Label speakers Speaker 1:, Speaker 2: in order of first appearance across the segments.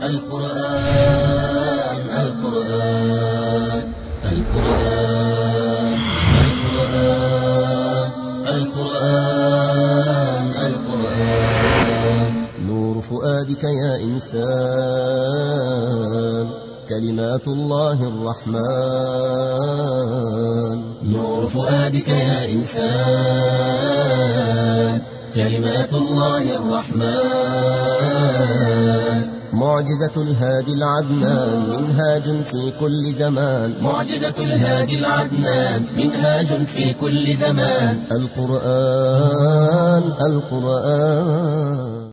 Speaker 1: القرآن القرآن القرآن القرآن القرآن نور فؤادك يا إنسان كلمات الله الرحمن نور فؤادك يا إنسان كلمات الله الرحمن معجزة الهادي العدنان منهاج في كل زمان معجزة الهادي العدنان منهاج في كل زمان القرآن القرآن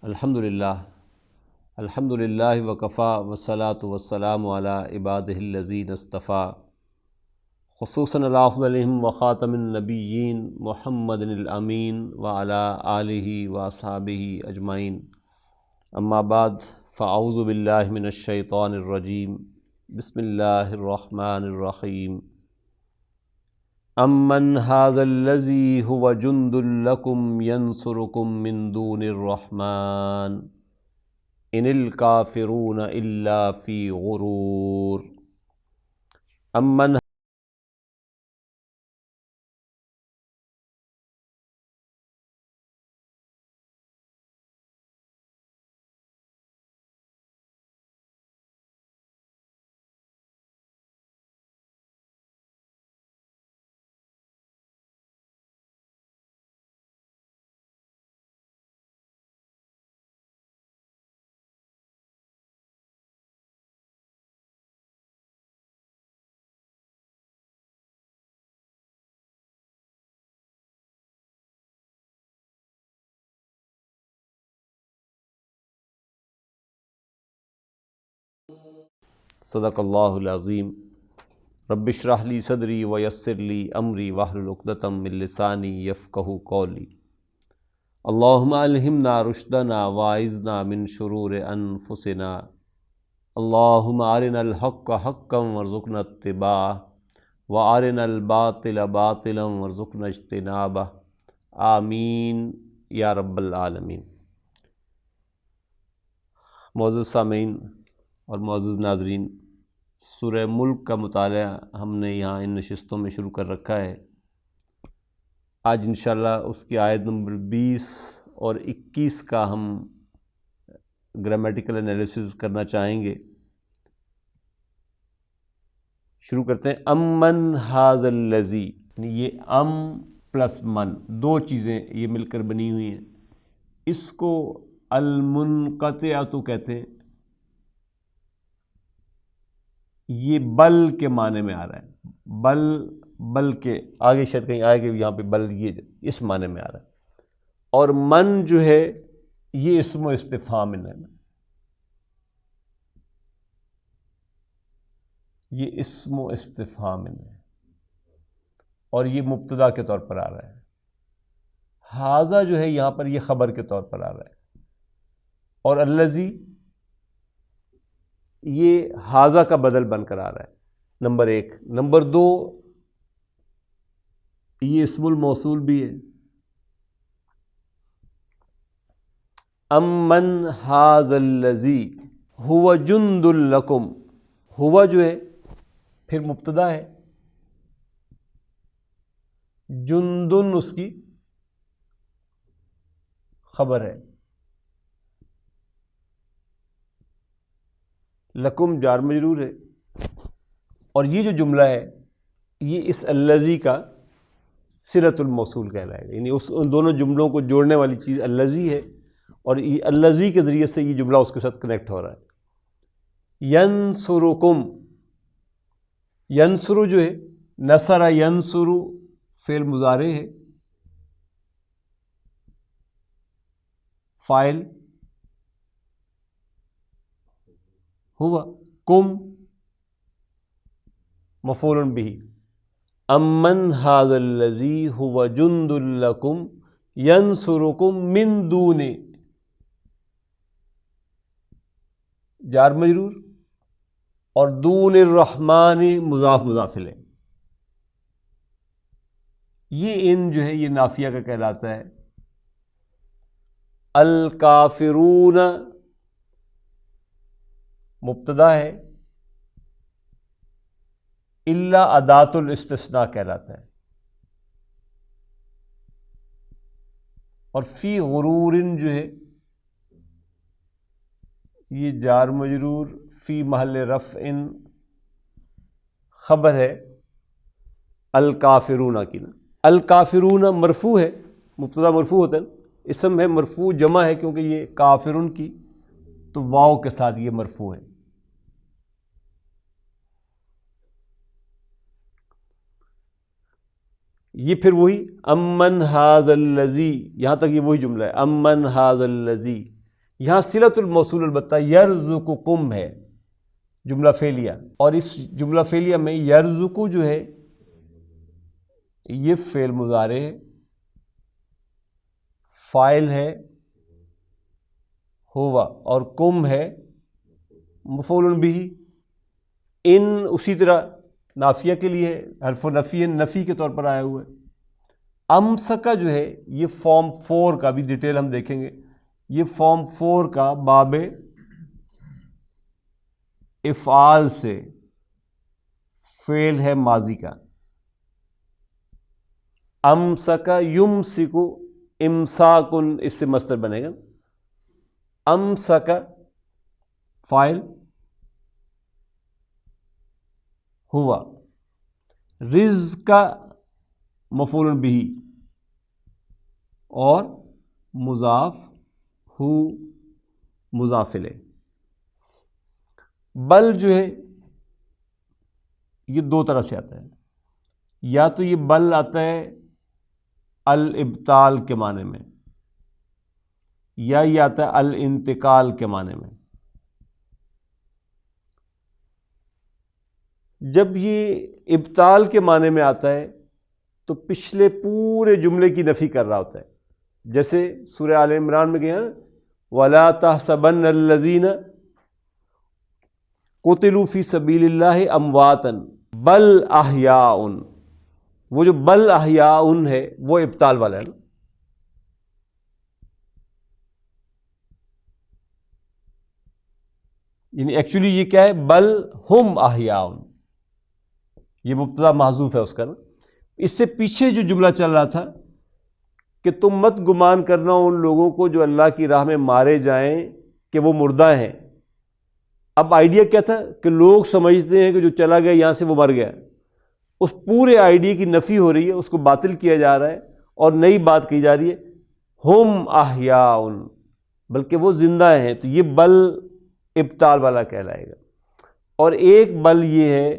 Speaker 2: الحمد للہ وکفا والصلاة والسلام علی عبادہ الذین اصطفیٰ خصوصاً علی افضلہم وخاتم النبیین محمد الامین وعلی آلہ واصحابہ اجمعین اما بعد فاعوذ باللہ من الشیطان الرجیم بسم اللہ الرحمن الرحیم امن ھذا الذی ھو جند لکم ینصرکم من دون الرحمن ان الکافرون الا فی غرور امن صدق اللہ العظیم رب اشرح لی صدری ویسر لی امری واحلل عقدۃ من لسانی یفقہوا قولی اللہم الہمنا رشدنا واعذنا من شرور انفسنا اللہم ارنا الحق حقا وارزقنا اتباعہ وارنا الباطل باطلا وارزقنا اجتنابہ آمین یا رب العالمین۔ معزز سامعین اور معزز ناظرین، سورہ ملک کا مطالعہ ہم نے یہاں ان نشستوں میں شروع کر رکھا ہے۔ آج انشاءاللہ اس کی آیت نمبر 20 اور 21 کا ہم گرامیٹیکل انالیسز کرنا چاہیں گے۔ شروع کرتے ہیں۔ امن ھذا الذی، یہ ام پلس من دو چیزیں یہ مل کر بنی ہوئی ہیں، اس کو المنقطعۃ کہتے ہیں۔ یہ بل کے معنی میں آ رہا ہے، بل کے آگے شاید کہیں آئے گا، یہاں پہ بل یہ اس معنی میں آ رہا ہے۔ اور من جو ہے یہ اسم و استفہام ہے، یہ اسم و استفہام ہے اور یہ مبتدا کے طور پر آ رہا ہے۔ ھذا جو ہے یہاں پر یہ خبر کے طور پر آ رہا ہے، اور الذی یہ ھذا کا بدل بن کر آ رہا ہے، نمبر 1۔ نمبر 2، یہ اسم الموصول بھی ہے۔ امن ھذا الذی ھو جند لکم، ہوا جو ہے پھر مبتدا ہے، جندن اس کی خبر ہے، لکم جار مجرور ہے، اور یہ جو جملہ ہے یہ اس الذی کا صلۃ الموصول کہلائے گا، یعنی ان دونوں جملوں کو جوڑنے والی چیز الذی ہے، اور یہ الذی کے ذریعے سے یہ جملہ اس کے ساتھ کنیکٹ ہو رہا ہے۔ ینصرکم، ینصر جو ہے نصر ینصر فعل مضارع ہے، فاعل ہوا، کم مفعول بہ۔ امن ھذا الذی ھو جند لکم ینصرکم من دون، جار مجرور، اور دون الرحمن مضاف مضاف الیہ۔ یہ ان جو ہے یہ نافیہ کا کہلاتا ہے۔ الکافرون مبتدا ہے، الا ادات الاستثناء کہلاتا ہے، اور فی غرور جو ہے یہ جار مجرور فی محل رفع خبر ہے الکافرون کی نا. الکافرون مرفوع ہے، مبتدا مرفوع ہوتا ہے، اسم ہے مرفوع جمع ہے کیونکہ یہ کافرون کی، تو واو کے ساتھ یہ مرفوع ہے. یہ پھر وہی امن ھذا الذی، یہاں تک یہ وہی جملہ ہے امن ھذا الذی. یہاں صلۃ الموصول البتہ یرزقکم ہے جملہ فعلیہ، اور اس جملہ فعلیہ میں یرزق جو ہے یہ فعل مضارع ہے، فاعل ہے ہوا، اور کم ہے مفعول بہ. ان اسی طرح نافیہ کے لیے ہے، حرف نفی نفی کے طور پر آیا ہوا ہے. امسکا جو ہے یہ فارم 4 کا بھی ڈیٹیل ہم دیکھیں گے، یہ فارم 4 کا باب افعال سے فعل ہے ماضی کا. امسکا یمسکو امساکن، اس سے مصدر بنے گا. امسکا فاعل ہوا، رزق مفعول بہ اور مضاف ہو مضاف الیہ. بل جو ہے یہ دو طرح سے آتا ہے، یا تو یہ بل آتا ہے الابطال کے معنی میں، یا یہ آتا ہے الانتقال کے معنی میں. جب یہ ابطال کے معنی میں آتا ہے تو پچھلے پورے جملے کی نفی کر رہا ہوتا ہے، جیسے سورہ آل عمران میں گیا وَلَا تَحْسَبَنَّ الَّذِينَ قُتِلُوا فِي سَبِيلِ اللَّهِ أَمْوَاتًا بَلْ أَحْيَاءٌ. وہ جو بل احیاء ہے وہ ابطال والا ہے نا. یعنی ایکچولی یہ کیا ہے، بل ہم احیاء، یہ مبتدا محذوف ہے اس کا نا. اس سے پیچھے جو جملہ چل رہا تھا کہ تم مت گمان کرنا ان لوگوں کو جو اللہ کی راہ میں مارے جائیں کہ وہ مردہ ہیں. اب آئیڈیا کیا تھا کہ لوگ سمجھتے ہیں کہ جو چلا گیا یہاں سے وہ مر گیا. اس پورے آئیڈیا کی نفی ہو رہی ہے، اس کو باطل کیا جا رہا ہے اور نئی بات کی جا رہی ہے ہم احیاء، بلکہ وہ زندہ ہیں. تو یہ بل ابطال والا کہلائے گا. اور ایک بل یہ ہے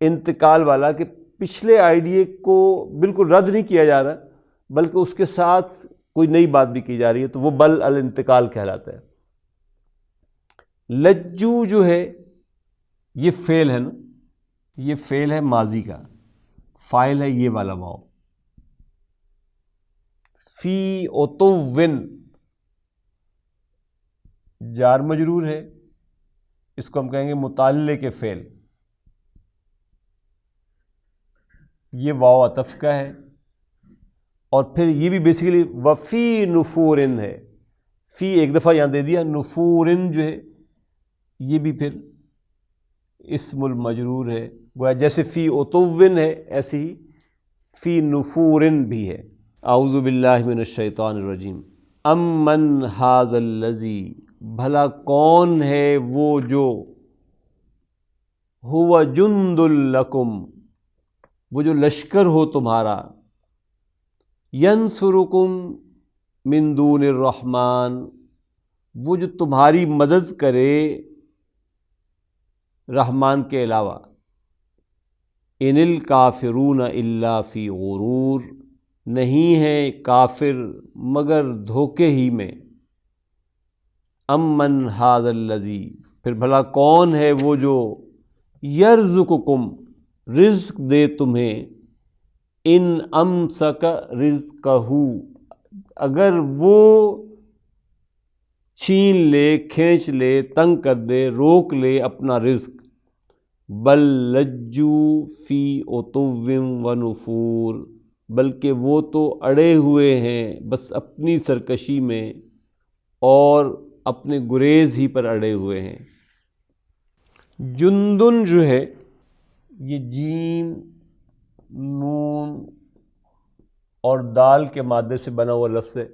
Speaker 2: انتقال والا کہ پچھلے آئیڈیا کو بالکل رد نہیں کیا جا رہا بلکہ اس کے ساتھ کوئی نئی بات بھی کی جا رہی ہے، تو وہ بل الانتقال کہلاتا ہے. لجو جو ہے یہ فعل ہے نا، یہ فعل ہے ماضی کا، فاعل ہے یہ والا واو. فی عتوٍ جار مجرور ہے، اس کو ہم کہیں گے متعلق کے فعل. یہ واو عطف کا ہے، اور پھر یہ بھی بیسیکلی وفی نفورن ہے. فی ایک دفعہ یہاں دے دیا، نفورن جو ہے یہ بھی پھر اسم المجرور ہے. گویا جیسے فی عتوٍ ہے ایسے ہی فی نفورن بھی ہے. اعوذ باللہ من الشیطان الرجیم. امن ھذا الذی، بھلا کون ہے وہ جو ھو جند لکم، وہ جو لشکر ہو تمہارا، ینصرکم من دون الرحمن، وہ جو تمہاری مدد کرے رحمان کے علاوہ. ان الکافرون الا فی غرور، نہیں ہے کافر مگر دھوکے ہی میں. امن ھذا الذی، پھر بھلا کون ہے وہ جو یرزقکم، رزق دے تمہیں، ان امسک رزقہ، اگر وہ چھین لے، کھینچ لے، تنگ کر دے، روک لے اپنا رزق. بل لجو فی عتو و نفور، بلکہ وہ تو اڑے ہوئے ہیں بس اپنی سرکشی میں اور اپنے گریز ہی پر اڑے ہوئے ہیں. جندن جو ہے یہ جیم نون اور دال کے مادے سے بنا ہوا لفظ ہے.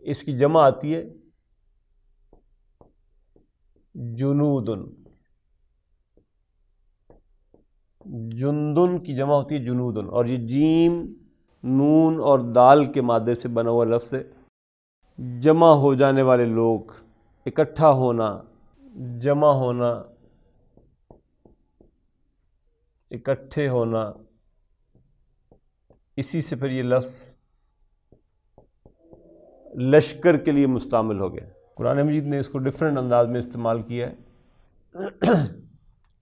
Speaker 2: اس کی جمع آتی ہے جنودن. جندن کی جمع ہوتی ہے جنودن، اور یہ جیم نون اور دال کے مادے سے بنا ہوا لفظ ہے. جمع ہو جانے والے لوگ، اکٹھا ہونا، جمع ہونا، اکٹھے ہونا، اسی سے پھر یہ لفظ لشکر کے لیے مستعمل ہو گیا. قرآن مجید نے اس کو ڈفرینٹ انداز میں استعمال کیا ہے.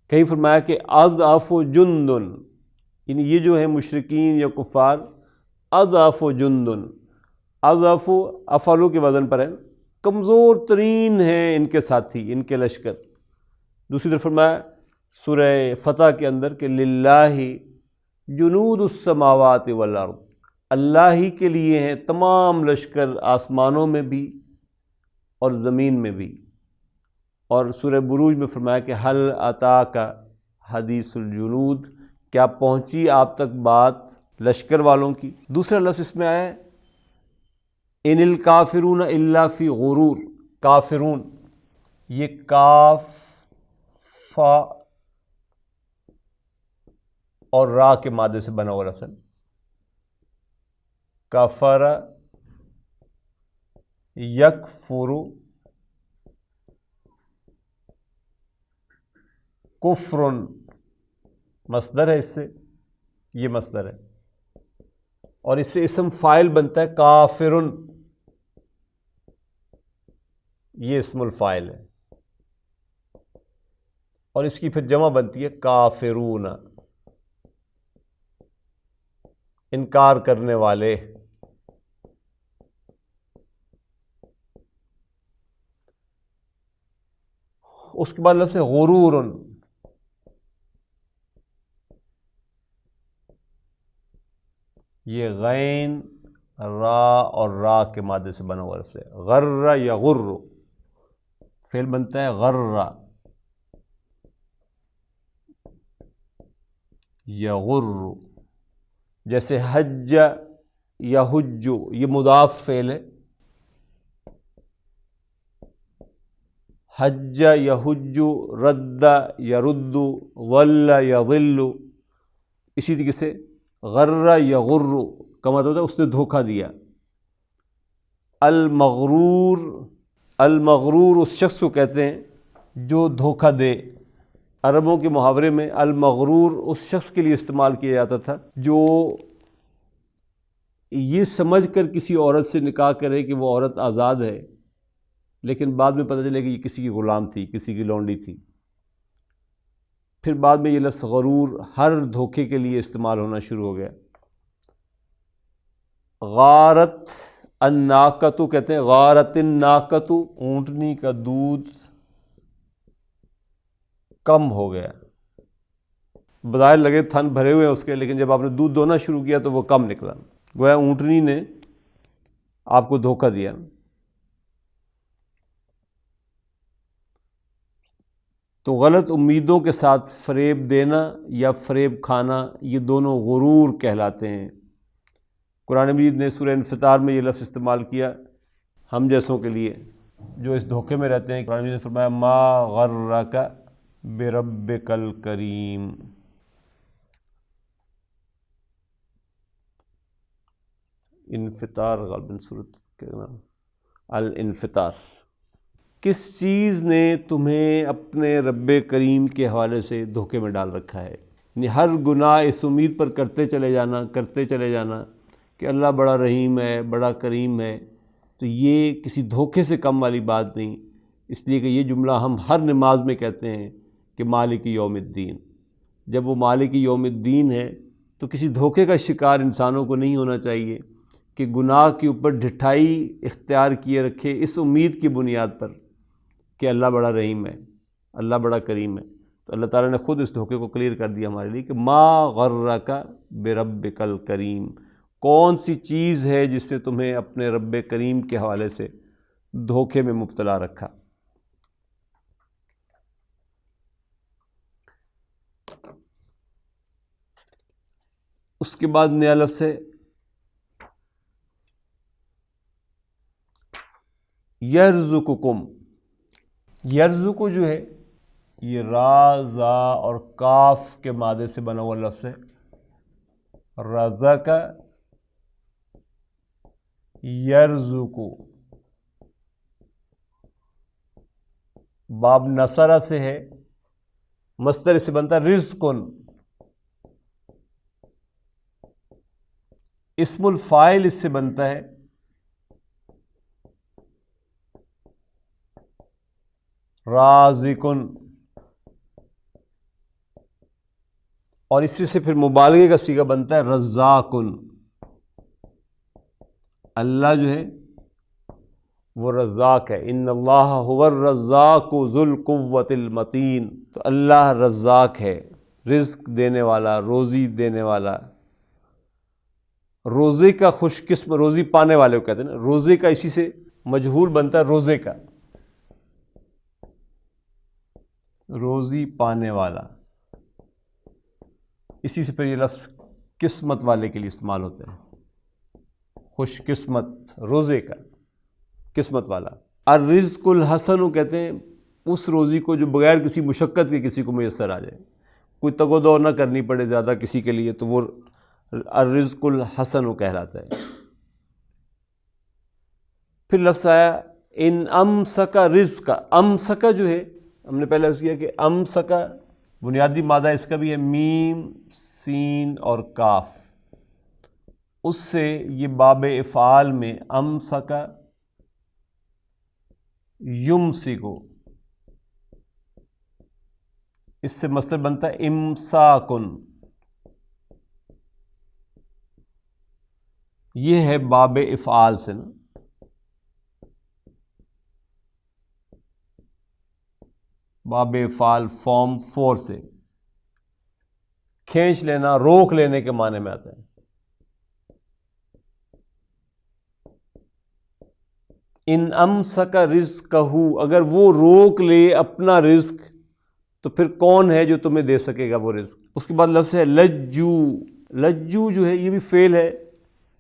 Speaker 2: کہیں فرمایا کہ اضعف جندن، یعنی یہ جو ہے مشرکین یا کفار، اضعف جندن، اضعف افعلو کے وزن پر ہے، کمزور ترین ہیں ان کے ساتھی، ان کے لشکر. دوسری طرف فرمایا سورہ فتح کے اندر کہ للہ جنود السماوات والارض، اللہ ہی کے لیے ہیں تمام لشکر آسمانوں میں بھی اور زمین میں بھی. اور سورہ بروج میں فرمایا کہ حل اتاک حدیث الجنود، کیا پہنچی آپ تک بات لشکر والوں کی. دوسرا لفظ اس میں آیا ہے ان الکافرون الا فی غرور. کافرون یہ کاف فا اور را کے مادے سے بنا ہوا لفظ. کفر یکفر کفر، مصدر ہے اس سے، یہ مصدر ہے، اور اس سے اسم فاعل بنتا ہے کافرن، یہ اسم الفاعل ہے، اور اس کی پھر جمع بنتی ہے کافرون، انکار کرنے والے. اس کے بعد لفظ غرور، یہ غین را اور را کے مادے سے بنا ہوا لفظ ہے. غر یغر، فعل بنتا ہے غر یغر. جیسے حج یحج، یہ مضاف فعل ہے. حج یحج، رد یرد، ظل یظل. اسی طریقے سے غر یغر کا مطلب ہوتا ہے اس نے دھوکہ دیا. المغرور، المغرور اس شخص کو کہتے ہیں جو دھوکہ دے. عربوں کے محاورے میں المغرور اس شخص کے لیے استعمال کیا جاتا تھا جو یہ سمجھ کر کسی عورت سے نکاح کرے کہ وہ عورت آزاد ہے، لیکن بعد میں پتہ چلے کہ یہ کسی کی غلام تھی، کسی کی لونڈی تھی. پھر بعد میں یہ لفظ غرور ہر دھوکے کے لیے استعمال ہونا شروع ہو گیا. غارت الناقۃ کہتے ہیں، غارت الناقۃ، اونٹنی کا دودھ کم ہو گیا. بظاہر لگے تھن بھرے ہوئے ہیں اس کے، لیکن جب آپ نے دودھ دونا شروع کیا تو وہ کم نکلا. گویا اونٹنی نے آپ کو دھوکہ دیا. تو غلط امیدوں کے ساتھ فریب دینا یا فریب کھانا، یہ دونوں غرور کہلاتے ہیں. قرآن مجید نے سورہ انفطار میں یہ لفظ استعمال کیا ہم جیسوں کے لیے جو اس دھوکے میں رہتے ہیں. قرآن مجید نے فرمایا ما غرک بربک الکریم. انفطار غالباً صورت کے نام الانفطار. کس چیز نے تمہیں اپنے رب کریم کے حوالے سے دھوکے میں ڈال رکھا ہے؟ یعنی ہر گناہ اس امید پر کرتے چلے جانا کہ اللہ بڑا رحیم ہے، بڑا کریم ہے. تو یہ کسی دھوکے سے کم والی بات نہیں، اس لیے کہ یہ جملہ ہم ہر نماز میں کہتے ہیں کہ مالک یوم الدین. جب وہ مالک یوم الدین ہے تو کسی دھوکے کا شکار انسانوں کو نہیں ہونا چاہیے کہ گناہ کے اوپر ڈھٹائی اختیار کیے رکھے اس امید کی بنیاد پر کہ اللہ بڑا رحیم ہے، اللہ بڑا کریم ہے. تو اللہ تعالیٰ نے خود اس دھوکے کو کلیئر کر دیا ہمارے لیے کہ ما غرک بربک الکریم. کون سی چیز ہے جس سے تمہیں اپنے رب کریم کے حوالے سے دھوکے میں مبتلا رکھا؟ اس کے بعد نیا لفظ ہے یرزقکم. یرزق جو ہے یہ را، زا اور کاف کے مادے سے بنا ہوا لفظ ہے. رزق یرزق. باب نصرہ سے ہے، مصدر سے بنتا ہے رزقن. اسم الفاعل اس سے بنتا ہے رازقن، اور اسی سے پھر مبالغے کا صیغہ بنتا ہے رزاقن. اللہ جو ہے وہ رزاق ہے. ان اللہ هو الرزاق ذو القوۃ المتین. تو اللہ رزاق ہے، رزق دینے والا، روزی دینے والا. روزے کا خوش قسم، روزی پانے والے کو کہتے ہیں نا. روزے کا اسی سے مجہول بنتا ہے روزے کا، روزی پانے والا. اسی سے پھر یہ لفظ قسمت والے کے لیے استعمال ہوتے ہیں. خوش قسمت، روزے کا، قسمت والا. الرزق الحسن کہتے ہیں اس روزی کو جو بغیر کسی مشقت کے کسی کو میسر آ جائے، کوئی تگ و دو نہ کرنی پڑے زیادہ کسی کے لیے، تو وہ الرزق الحسن کہلاتا ہے. پھر لفظ آیا ان امسک رزق. امسک جو ہے ہم نے پہلے عرض کیا کہ امسک بنیادی مادہ اس کا بھی ہے میم، سین اور کاف. اس سے یہ باب افعال میں امسک یمسکو، اس سے مصدر بنتا ہے امساکن. یہ ہے باب افعال سے نا. باب افعال فارم 4 سے کھینچ لینا، روک لینے کے معنی میں آتا ہے. ان امسک رزقہ، اگر وہ روک لے اپنا رزق تو پھر کون ہے جو تمہیں دے سکے گا وہ رزق. اس کے بعد لفظ ہے لجو. لجو جو ہے یہ بھی فعل ہے.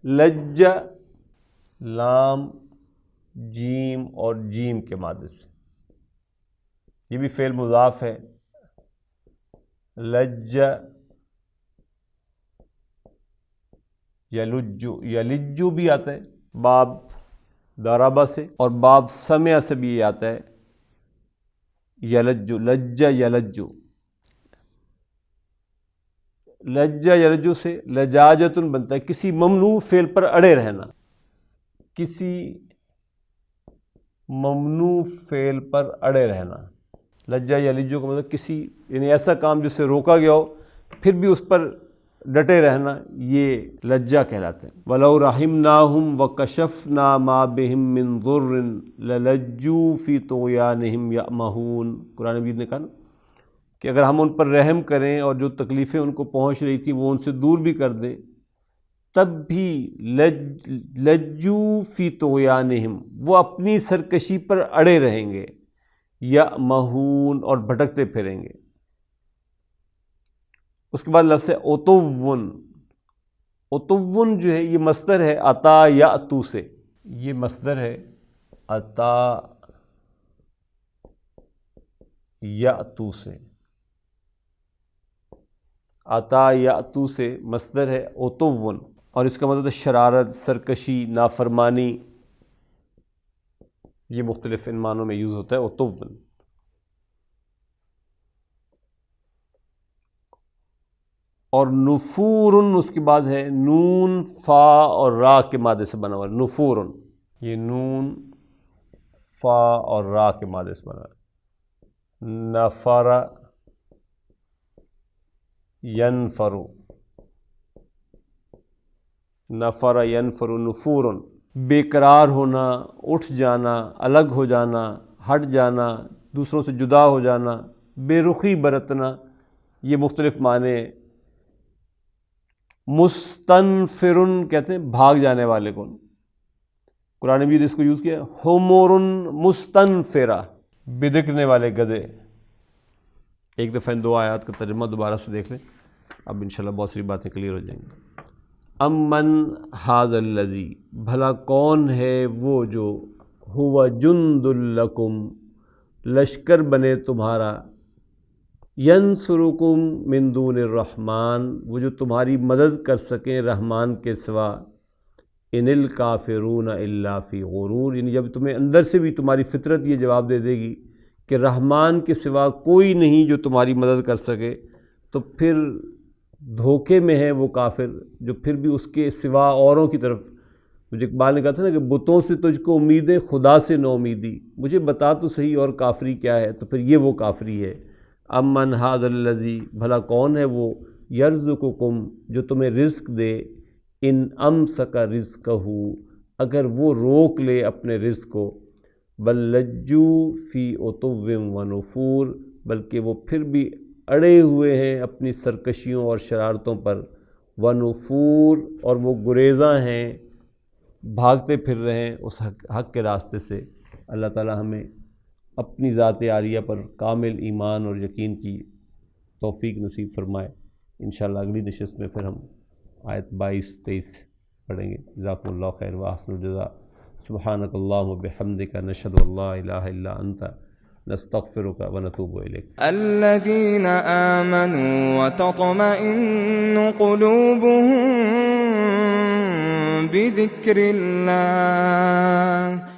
Speaker 2: لج لام، جیم اور جیم کے مادے سے، یہ بھی فعل مضاف ہے. لج یلجو، یلجو بھی آتا ہے باب ضربہ سے، اور باب سمع سے بھی یہ آتا ہے یلجو. لج یلجو، لج یلجو سے لجاجتن بنتا ہے کسی ممنوع فعل پر اڑے رہنا. کسی ممنوع فعل پر اڑے رہنا. لجا یلجو کا مطلب کسی، یعنی ایسا کام جس سے روکا گیا ہو پھر بھی اس پر ڈٹے رہنا، یہ لجا کہلاتے ہیں. وَلَوْ رَحِمْنَاهُمْ وَكَشَفْنَا مَا بِهِمْ مِنْ ضُرٍّ لَلَجُّوا فِي طُغْيَانِهِمْ يَأْمَهُونَ. قرآن مجید نے کہا کہ اگر ہم ان پر رحم کریں اور جو تکلیفیں ان کو پہنچ رہی تھیں وہ ان سے دور بھی کر دیں، تب بھی لجّوا فی طغیانہم، وہ اپنی سرکشی پر اڑے رہیں گے. یأمہون، اور بھٹکتے پھریں گے. اس کے بعد لفظ ہے عتوٌ. عتوٌ جو ہے یہ مصدر ہے عطا یأتو سے. یہ مصدر ہے عطا یأتو سے. عطا یأتو سے مصدر ہے عتوٌ، اور اس کا مطلب ہے شرارت، سرکشی، نافرمانی. یہ مختلف ان معنوں میں یوز ہوتا ہے عتوٌ. اور نفورٌ اس کے بعد ہے نون، فا اور را کے مادے سے بنا ہوا ہے. نفورٌ، یہ نون، فا اور را کے مادے سے بنا ہوا ہے. نفر ینفر، نفر ینفر. نفورٌ، بے قرار ہونا، اٹھ جانا، الگ ہو جانا، ہٹ جانا، دوسروں سے جدا ہو جانا، بے رخی برتنا. یہ مختلف معنی. مستنفرٌ کہتے ہیں بھاگ جانے والے کو. قرآن مجید اس کو یوز کیا. حمر مستنفرہ، بدکنے والے گدھے. ایک دفعہ ان دو آیات کا ترجمہ دوبارہ سے دیکھ لیں. اب انشاءاللہ بہت ساری باتیں کلیئر ہو جائیں گی۔ امن ھذا الذی، بھلا کون ہے وہ جو ہوا جند لکم، لشکر بنے تمہارا، ینصرکم من دون الرحمن، وہ جو تمہاری مدد کر سکیں رحمان کے سوا، ان الکافرون الا فی غرور، یعنی جب تمہیں اندر سے بھی تمہاری فطرت یہ جواب دے دے گی کہ رحمان کے سوا کوئی نہیں جو تمہاری مدد کر سکے، تو پھر دھوکے میں ہے وہ کافر جو پھر بھی اس کے سوا اوروں کی طرف، مجھے اقبال نے کہا تھا نا کہ بتوں سے تجھ کو امید ہے خدا سے نو امیدی، مجھے بتا تو صحیح اور کافری کیا ہے، تو پھر یہ وہ کافری ہے۔ امن ھذا الذی، بھلا کون ہے وہ، یرزقکم، جو تمہیں رزق دے، ان امسک رزقہ، اگر وہ روک لے اپنے رزق کو، بل لجوا فی عتو و نفور، بلکہ وہ پھر بھی اڑے ہوئے ہیں اپنی سرکشیوں اور شرارتوں پر، ونفور، اور وہ گریزاں ہیں، بھاگتے پھر رہے ہیں اس حق کے راستے سے۔ اللہ تعالی ہمیں اپنی ذات عالیہ پر کامل ایمان اور یقین کی توفیق نصیب فرمائے۔ انشاءاللہ اگلی نشست میں پھر ہم آیت 22-23 پڑھیں گے۔ جزاکم اللہ خیر واحسن الجزاء۔ سبحانک اللہم وبحمدک، نشہد ان لا الہ الا انت، نستغفرک ونتوب الیک۔
Speaker 3: الذین آمنوا وتطمئن قلوبهم بذکر اللہ